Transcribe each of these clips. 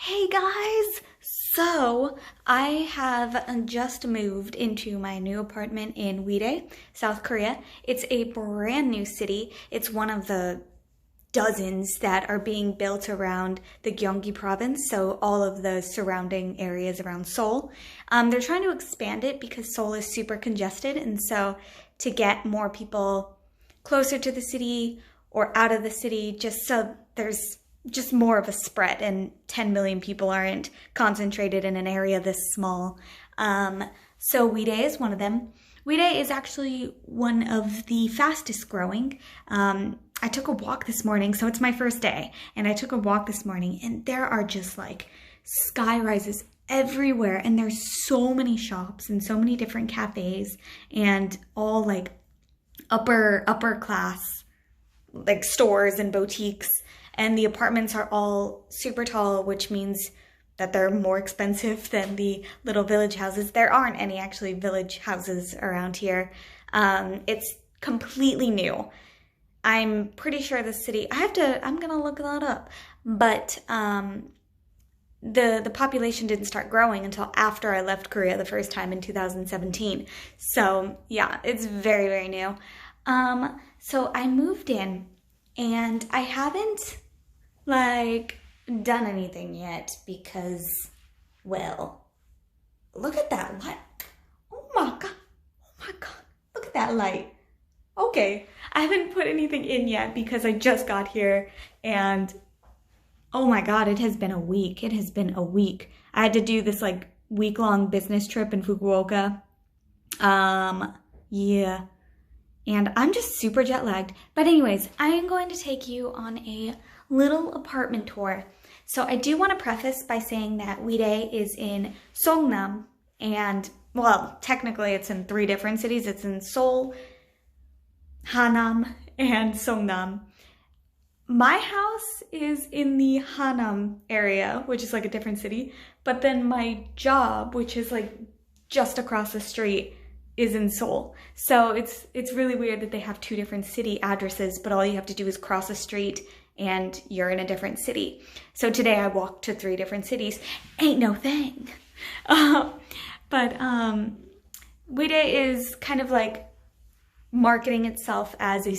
Hey guys! So, I have just moved into my new apartment in Wirye, South Korea. It's a brand new city. It's one of the dozens that are being built around the Gyeonggi province, so all of the surrounding areas around Seoul. They're trying to expand it because Seoul is super congested, and so to get more people closer to the city or out of the city, just so there's just more of a spread and 10 million people aren't concentrated in an area this small. So Wirye is one of them. Wirye is actually one of the fastest growing. I took a walk this morning, so it's my first day, and I took a walk this morning and there are just like sky rises everywhere, and there's so many shops and so many different cafes and all like upper class like stores and boutiques. And the apartments are all super tall, which means that they're more expensive than the little village houses. There aren't any actually village houses around here. It's completely new. I'm pretty sure the city, I'm gonna look that up. But the population didn't start growing until after I left Korea the first time in 2017. So yeah, it's very, very new. So I moved in and I haven't done anything yet because, well, look at that light. Oh my god, look at that light. Okay, I haven't put anything in yet because I just got here and oh my god, it has been a week. It has been a week. I had to do this like week-long business trip in Fukuoka. Yeah. And I'm just super jet lagged. But anyways, I am going to take you on a little apartment tour. So I do want to preface by saying that Wirye is in seongnam, and well, technically it's in 3 different cities. It's in Seoul, hanam, and seongnam. My house is in the hanam area, which is like a different city, but then my job, which is like just across the street, is in Seoul. So it's really weird that they have 2 different city addresses, but all you have to do is cross the street and you're in a different city. So today I walked to 3 different cities. Ain't no thing. But Wirye is kind of like marketing itself as a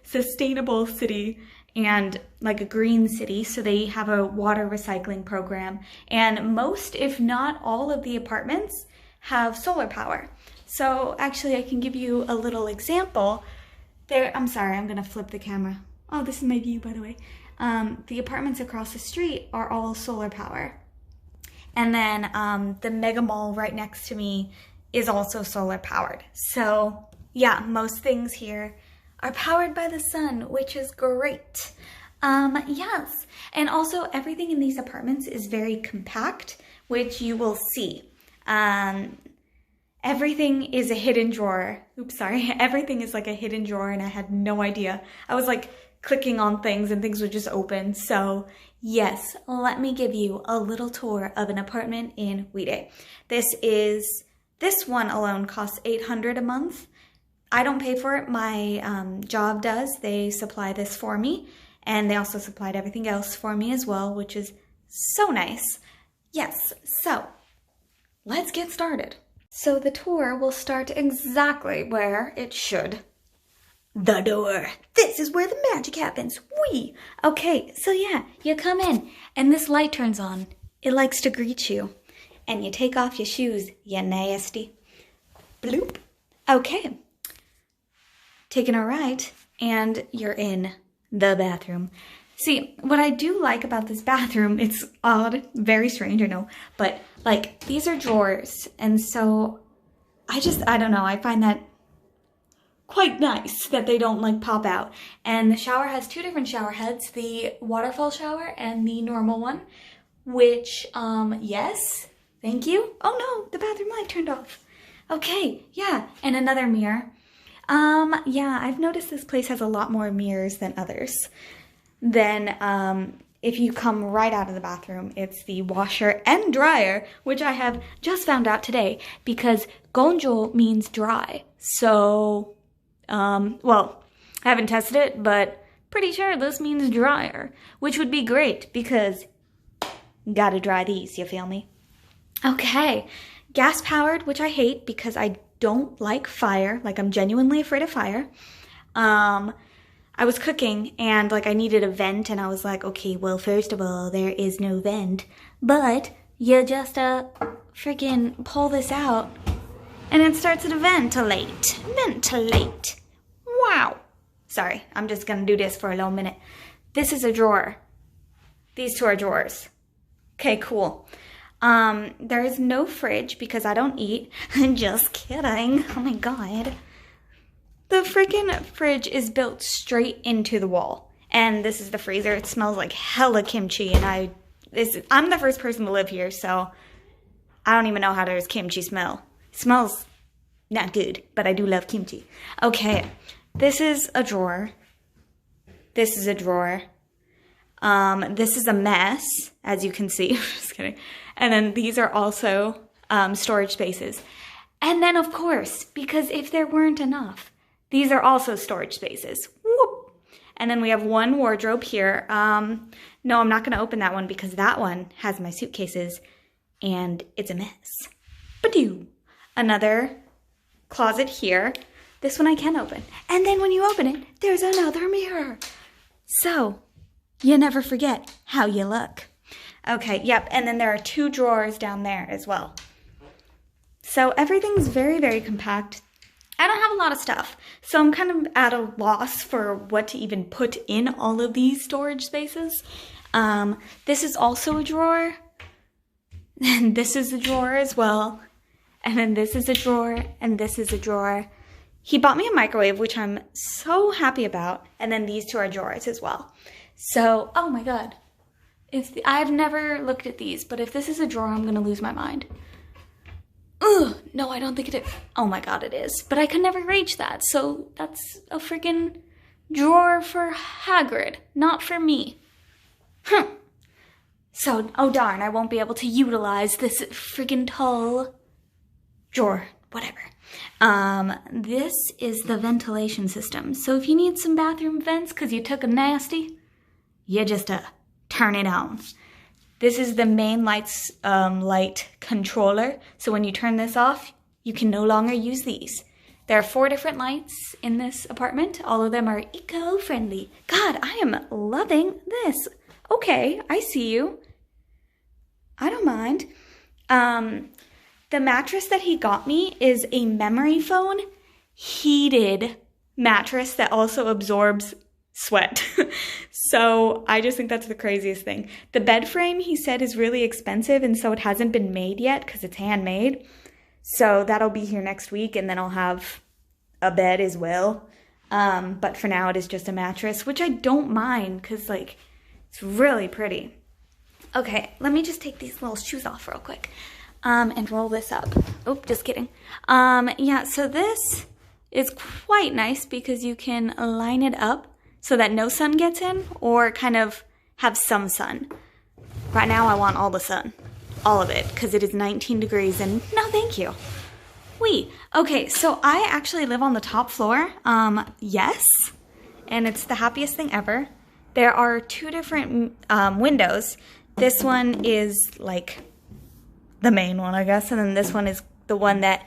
sustainable city and like a green city. So they have a water recycling program, and most, if not all, of the apartments have solar power. So actually I can give you a little example. There, I'm sorry, I'm gonna flip the camera. Oh, this is my view, by the way. The apartments across the street are all solar power. And then the mega mall right next to me is also solar powered. So yeah, most things here are powered by the sun, which is great. Yes, and also everything in these apartments is very compact, which you will see. Everything is a hidden drawer. Oops, sorry. Everything is like a hidden drawer, and I had no idea. I was like clicking on things and things would just open. So yes, let me give you a little tour of an apartment in Wirye. This one alone costs $800 a month. I don't pay for it. My job does. They supply this for me, and they also supplied everything else for me as well, which is so nice. Yes, so let's get started. So the tour will start exactly where it should. The door. This is where the magic happens. Whee! Okay, so yeah, you come in and this light turns on. It likes to greet you. And you take off your shoes, you nasty. Bloop. Okay. Taking a right, and you're in the bathroom. See, what I do like about this bathroom, it's odd, very strange, I know, but like these are drawers, and so I don't know, I find that quite nice that they don't like pop out. And the shower has 2 different shower heads, the waterfall shower and the normal one, which, yes, thank you. Oh no, the bathroom light turned off. Okay, yeah, and another mirror. Yeah, I've noticed this place has a lot more mirrors than others. Then if you come right out of the bathroom, it's the washer and dryer, which I have just found out today because gonjo means dry. So, well, I haven't tested it, but pretty sure this means dryer, which would be great because Gotta dry these, you feel me? Okay, gas powered, which I hate because I don't like fire. Like, I'm genuinely afraid of fire. I was cooking and like I needed a vent, and I was like, okay, well, first of all, there is no vent, but you just freaking pull this out and it starts to ventilate. Wow. Sorry, I'm just gonna do this for a little minute. This is a drawer. These two are drawers. Okay, cool. There is no fridge because I don't eat. Just kidding. Oh my God. The freaking fridge is built straight into the wall. And this is the freezer. It smells like hella kimchi, and I'm the first person to live here, so I don't even know how there's kimchi smell. It smells not good, but I do love kimchi. Okay, this is a drawer. This is a drawer. This is a mess, as you can see. Just kidding. And then these are also storage spaces. And then, of course, because if there weren't enough, these are also storage spaces. Whoop. And then we have one wardrobe here. No, I'm not going to open that one because that one has my suitcases and it's a mess. Badoo. Another closet here. This one I can open. And then when you open it, there's another mirror. So you never forget how you look. Okay, yep. And then there are two drawers down there as well. So everything's very, very compact. I don't have a lot of stuff, so I'm kind of at a loss for what to even put in all of these storage spaces. This is also a drawer, and this is a drawer as well, and then this is a drawer, and this is a drawer. He bought me a microwave, which I'm so happy about, and then these two are drawers as well. So, oh my God, I've never looked at these, but if this is a drawer, I'm gonna lose my mind. Ugh, no, I don't think it is. Oh my God, it is. But I could never reach that, so that's a freaking drawer for Hagrid, not for me. So, oh darn, I won't be able to utilize this freaking tall drawer, whatever. This is the ventilation system. So if you need some bathroom vents because you took a nasty, you just turn it on. This is the main light controller. So when you turn this off, you can no longer use these. There are 4 different lights in this apartment. All of them are eco-friendly. God, I am loving this. Okay, I see you. I don't mind. The mattress that he got me is a memory foam heated mattress that also absorbs sweat. So I just think that's the craziest thing. The bed frame, he said, is really expensive, and so it hasn't been made yet because it's handmade. So that'll be here next week, and then I'll have a bed as well. But for now, it is just a mattress, which I don't mind because, like, it's really pretty. Okay, let me just take these little shoes off real quick and roll this up. Oh, just kidding. Yeah, so this is quite nice because you can line it up so that no sun gets in, or kind of have some sun. Right now I want all the sun, all of it, because it is 19 degrees and no thank you. Okay, so I actually live on the top floor, yes, and it's the happiest thing ever. There are 2 different windows. This one is like the main one, I guess, and then this one is the one that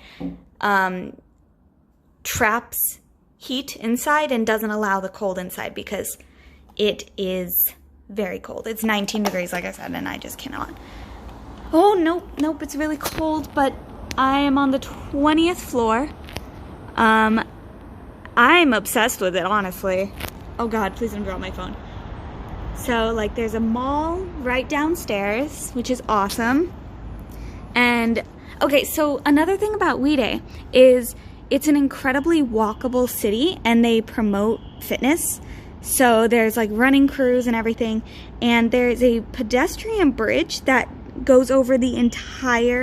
traps heat inside and doesn't allow the cold inside because it is very cold. It's 19 degrees, like I said, and I just cannot. Oh, nope, it's really cold, but I am on the 20th floor. I'm obsessed with it, honestly. Oh God, please don't drop my phone. So, like, there's a mall right downstairs, which is awesome. And, okay, so another thing about Wirye is it's an incredibly walkable city, and they promote fitness. So there's like running crews and everything, and there's a pedestrian bridge that goes over the entire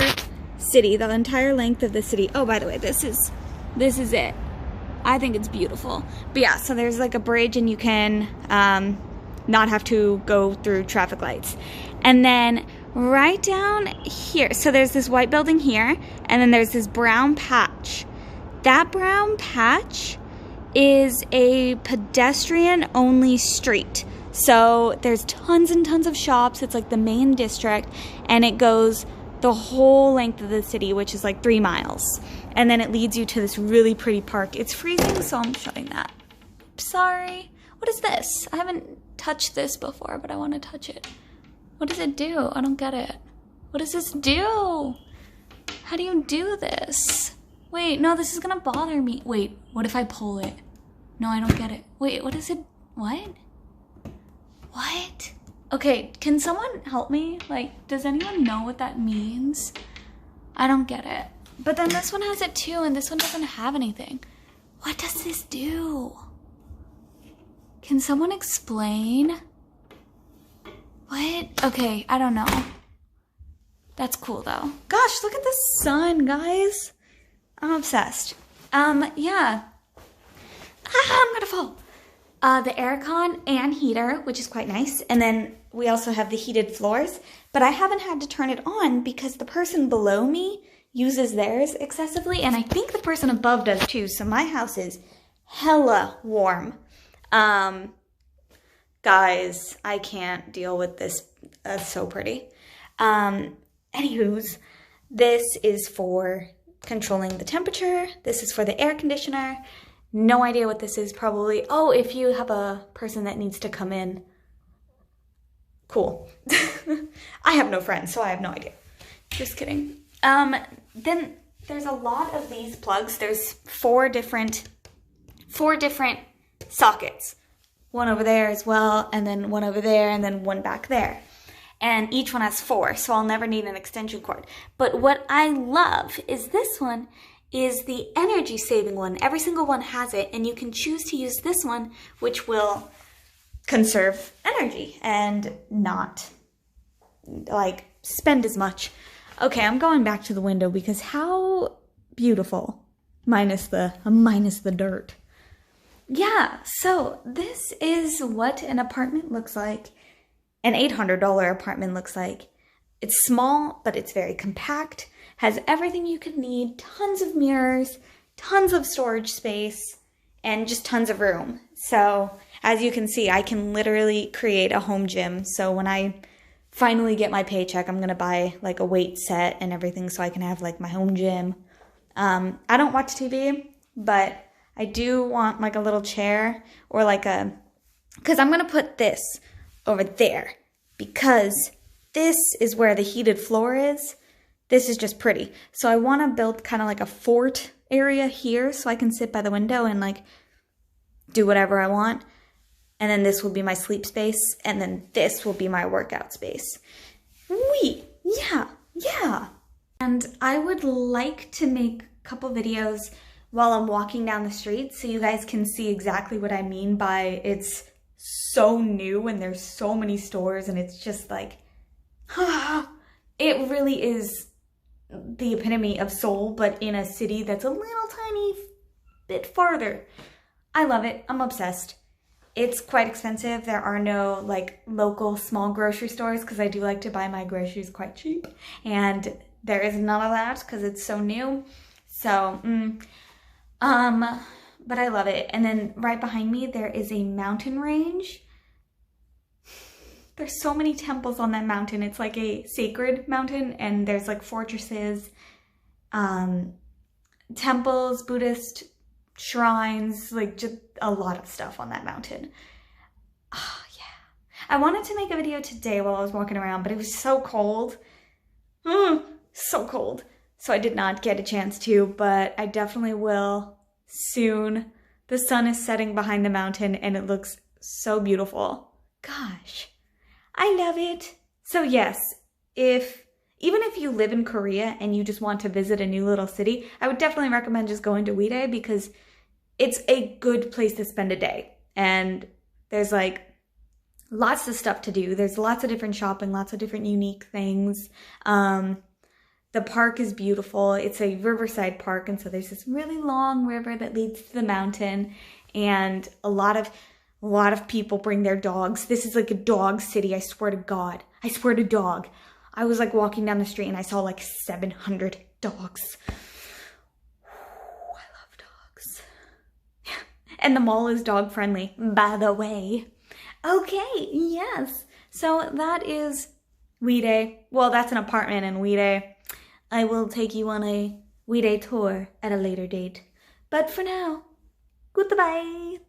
city, the entire length of the city. Oh, by the way, this is it. I think it's beautiful. But yeah, so there's like a bridge, and you can not have to go through traffic lights. And then right down here, so there's this white building here, and then there's this brown patch. That brown patch is a pedestrian-only street. So there's tons and tons of shops. It's like the main district, and it goes the whole length of the city, which is like 3 miles. And then it leads you to this really pretty park. It's freezing, so I'm shutting that. Sorry. What is this? I haven't touched this before, but I want to touch it. What does it do? I don't get it. What does this do? How do you do this? Wait, no, this is gonna bother me. Wait, what if I pull it? No, I don't get it. Wait, what is it? What? What? Okay, can someone help me? Like, does anyone know what that means? I don't get it. But then this one has it too, and this one doesn't have anything. What does this do? Can someone explain? What? Okay, I don't know. That's cool though. Gosh, look at the sun, guys. I'm obsessed. Yeah. I'm gonna fall. The aircon and heater, which is quite nice. And then we also have the heated floors, but I haven't had to turn it on because the person below me uses theirs excessively, and I think the person above does too, so my house is hella warm. Guys, I can't deal with this. That's so pretty. Anywho's, this is for controlling the temperature. This is for the air conditioner. No idea what this is, probably. Oh, if you have a person that needs to come in. Cool. I have no friends, so I have no idea. Just kidding. Then there's a lot of these plugs. There's four different sockets. One over there as well, and then one over there, and then one back there. And each one has 4, so I'll never need an extension cord. But what I love is this one is the energy saving one. Every single one has it, and you can choose to use this one, which will conserve energy and not like spend as much. Okay, I'm going back to the window because how beautiful, minus the dirt. Yeah, so this is what an apartment looks like. An $800 apartment looks like. It's small, but it's very compact, has everything you could need, tons of mirrors, tons of storage space, and just tons of room. So as you can see, I can literally create a home gym. So when I finally get my paycheck, I'm gonna buy like a weight set and everything so I can have like my home gym. I don't watch TV, but I do want like a little chair or like because I'm gonna put this over there because this is where the heated floor is. This is just pretty. So I want to build kind of like a fort area here so I can sit by the window and like do whatever I want. And then this will be my sleep space. And then this will be my workout space. Yeah. And I would like to make a couple videos while I'm walking down the street so you guys can see exactly what I mean by it's so new and there's so many stores and it's just like, it really is the epitome of Seoul, but in a city that's a little tiny bit farther. I love it. I'm obsessed. It's quite expensive. There are no like local small grocery stores because I do like to buy my groceries quite cheap. And there is none of that because it's so new. So, but I love it. And then right behind me, there is a mountain range. There's so many temples on that mountain. It's like a sacred mountain and there's like fortresses, temples, Buddhist shrines, like just a lot of stuff on that mountain. Oh, yeah. I wanted to make a video today while I was walking around, but it was so cold. So cold. So I did not get a chance to, but I definitely will soon. The sun is setting behind the mountain and it looks so beautiful. Gosh. I love it. So yes, even if you live in Korea and you just want to visit a new little city, I would definitely recommend just going to Wirye because it's a good place to spend a day. And there's like lots of stuff to do. There's lots of different shopping, lots of different unique things. The park is beautiful. It's a riverside park, and so there's this really long river that leads to the mountain, and a lot of people bring their dogs. This is like a dog city, I swear to God. I swear to dog. I was like walking down the street and I saw like 700 dogs. I love dogs. And the mall is dog friendly, by the way. Okay, yes. So that is Wirye. Well, that's an apartment in Wirye. I will take you on a Wirye tour at a later date. But for now, goodbye.